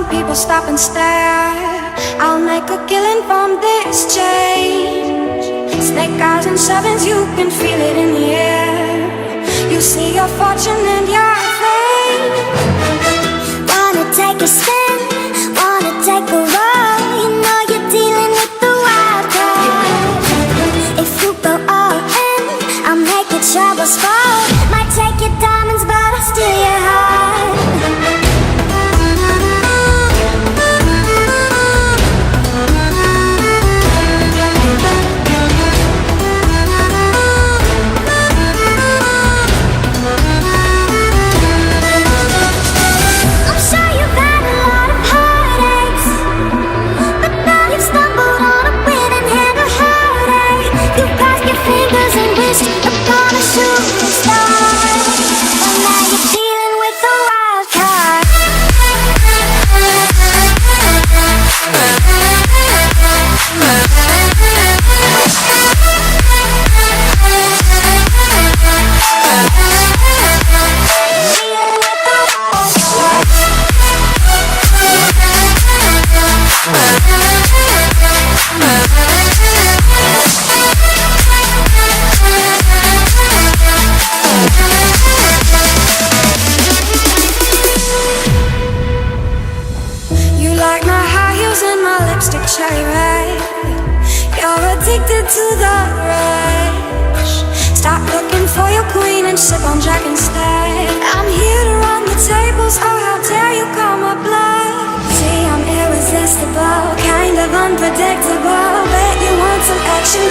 people stop and stare. I'll make a killing from this change. Snake eyes and sevens, you can feel it in the air. You see your fortune and your fame. Wanna take a spin, wanna take a roll. You know you're dealing with the wild card. If you go all in, I'll make your troubles fall. Might take your diamonds, but I'll steal your heart. Cherry red, you're addicted to the rush. Stop looking for your queen and sip on Jack instead. I'm here to run the tables, oh how dare you call my bluff. See, I'm irresistible, kind of unpredictable. Bet you want some action,